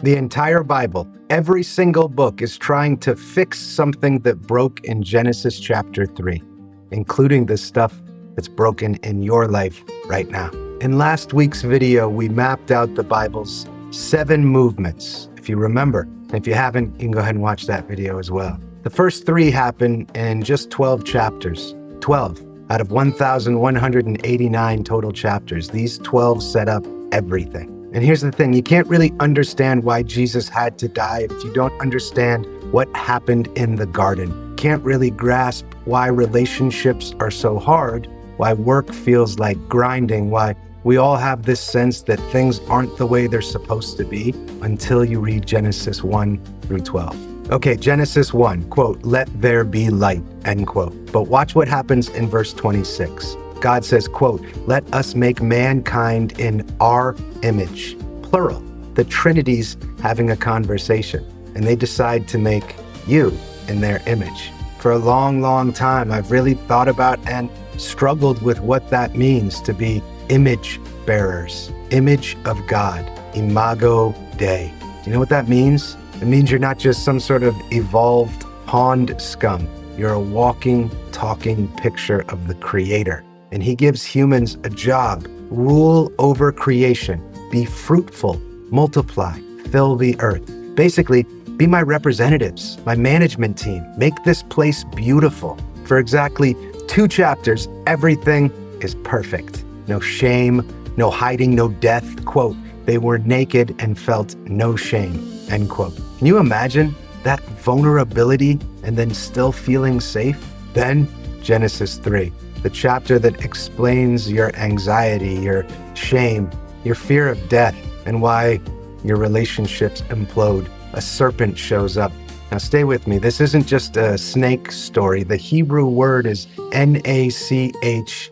The entire Bible, every single book is trying to fix something that broke in Genesis chapter 3, including the stuff that's broken in your life right now. In last week's video, we mapped out the Bible's 7 movements. If you remember, if you haven't, you can go ahead and watch that video as well. The first 3 happen in just 12 chapters. 12 out of 1,189 total chapters. These 12 set up everything. And here's the thing, you can't really understand why Jesus had to die if you don't understand what happened in the garden. You can't really grasp why relationships are so hard, why work feels like grinding, why we all have this sense that things aren't the way they're supposed to be until you read Genesis 1 through 12. Okay, Genesis 1, quote, "Let there be light," end quote. But watch what happens in verse 26. God says, quote, "Let us make mankind in our image," plural. The Trinity's having a conversation, and they decide to make you in their image. For a long, long time, I've really thought about and struggled with what that means to be image bearers, image of God, imago Dei. Do you know what that means? It means you're not just some sort of evolved pond scum. You're a walking, talking picture of the Creator. And He gives humans a job: rule over creation, be fruitful, multiply, fill the earth. Basically, be my representatives, my management team. Make this place beautiful. For exactly 2 chapters, everything is perfect. No shame, no hiding, no death. Quote, "They were naked and felt no shame," end quote. Can you imagine that vulnerability and then still feeling safe? Then Genesis 3, the chapter that explains your anxiety, your shame, your fear of death, and why your relationships implode. A serpent shows up. Now stay with me. This isn't just a snake story. The Hebrew word is Nachash.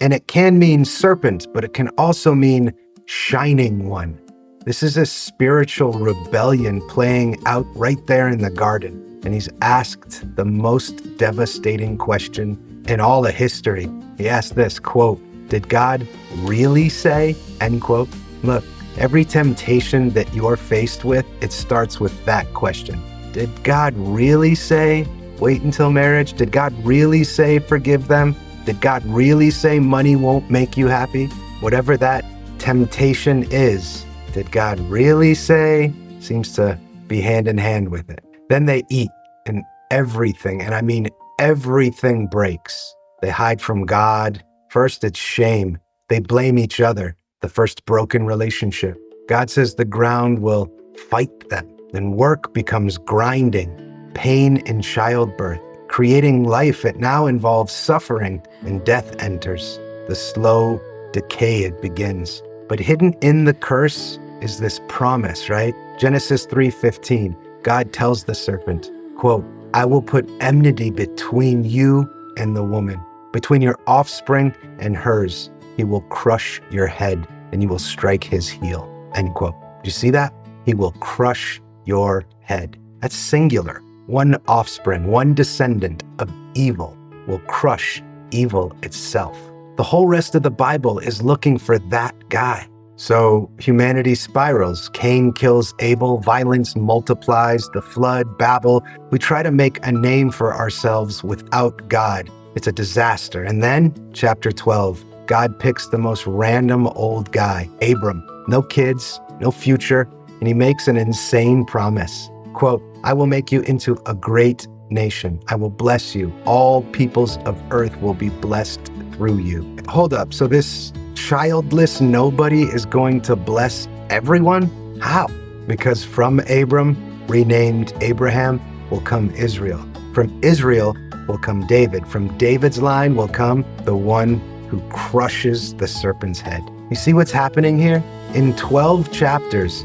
And it can mean serpent, but it can also mean shining one. This is a spiritual rebellion playing out right there in the garden. And he's asked the most devastating question in all of history. He asked this, quote, "Did God really say?" End quote. Look, every temptation that you're faced with, it starts with that question. Did God really say, wait until marriage? Did God really say, forgive them? Did God really say money won't make you happy? Whatever that temptation is, did God really say? Seems to be hand in hand with it. Then they eat, and everything, and I mean everything, breaks. They hide from God. First, it's shame. They blame each other. The first broken relationship. God says the ground will fight them. Then work becomes grinding. Pain in childbirth. Creating life, it now involves suffering, and death enters. The slow decay, it begins. But hidden in the curse is this promise, right? Genesis 3:15, God tells the serpent, quote, "I will put enmity between you and the woman, between your offspring and hers. He will crush your head and you will strike his heel," end quote. Do you see that? He will crush your head. That's singular. One offspring, one descendant of evil will crush evil itself. The whole rest of the Bible is looking for that guy. So humanity spirals. Cain kills Abel, violence multiplies, the flood, Babel. We try to make a name for ourselves without God. It's a disaster. And then, chapter 12, God picks the most random old guy, Abram. No kids, no future, and he makes an insane promise. Quote, "I will make you into a great nation. I will bless you. All peoples of earth will be blessed through you." Hold up, so this childless nobody is going to bless everyone? How? Because from Abram, renamed Abraham, will come Israel. From Israel will come David. From David's line will come the one who crushes the serpent's head. You see what's happening here? In 12 chapters,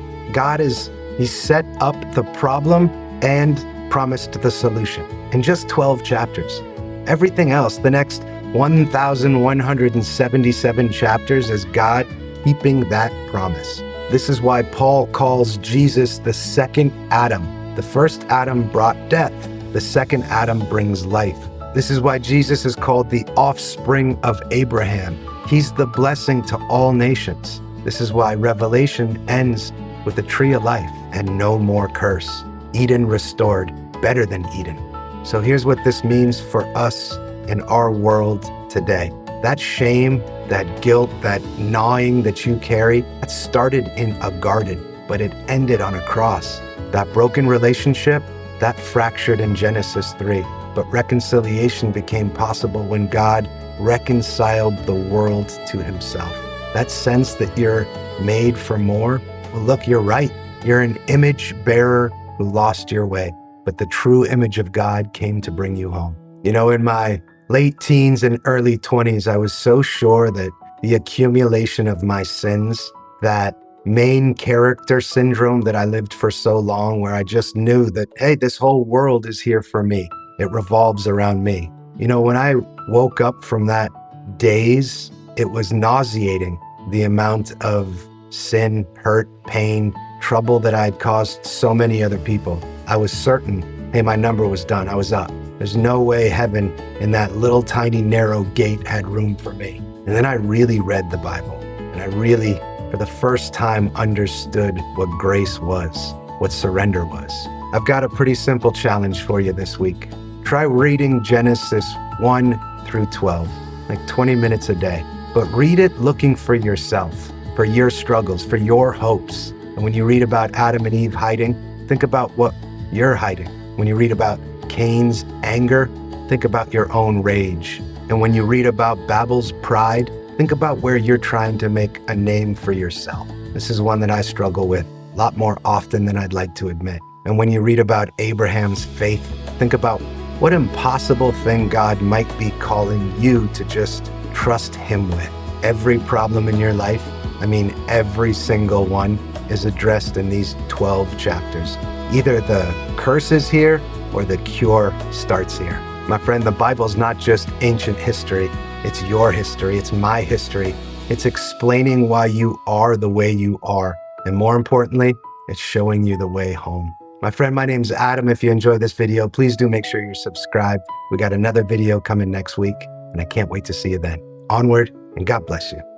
He set up the problem and promised the solution. In just 12 chapters. Everything else, the next 1,177 chapters, is God keeping that promise. This is why Paul calls Jesus the second Adam. The first Adam brought death. The second Adam brings life. This is why Jesus is called the offspring of Abraham. He's the blessing to all nations. This is why Revelation ends with the tree of life and no more curse. Eden restored, better than Eden. So here's what this means for us in our world today. That shame, that guilt, that gnawing that you carry, that started in a garden, but it ended on a cross. That broken relationship, that fractured in Genesis 3. But reconciliation became possible when God reconciled the world to himself. That sense that you're made for more, well, look, you're right. You're an image bearer who lost your way, but the true image of God came to bring you home. You know, in my late teens and early 20s, I was so sure that the accumulation of my sins, that main character syndrome that I lived for so long, where I just knew that, hey, this whole world is here for me. It revolves around me. You know, when I woke up from that daze, it was nauseating, the amount of sin, hurt, pain, trouble that I had caused so many other people. I was certain, hey, my number was done. I was up. There's no way heaven in that little tiny narrow gate had room for me. And then I really read the Bible, and I really, for the first time, understood what grace was, what surrender was. I've got a pretty simple challenge for you this week. Try reading Genesis 1 through 12, like 20 minutes a day. But read it looking for yourself, for your struggles, for your hopes. And when you read about Adam and Eve hiding, think about what you're hiding. When you read about Cain's anger, think about your own rage. And when you read about Babel's pride, think about where you're trying to make a name for yourself. This is one that I struggle with a lot more often than I'd like to admit. And when you read about Abraham's faith, think about what impossible thing God might be calling you to just trust him with. Every problem in your life, I mean every single one, is addressed in these 12 chapters. Either the curse is here or the cure starts here. My friend, the Bible's not just ancient history. It's your history. It's my history. It's explaining why you are the way you are. And more importantly, it's showing you the way home. My friend, my name's Adam. If you enjoyed this video, please do make sure you're subscribed. We got another video coming next week, and I can't wait to see you then. Onward, and God bless you.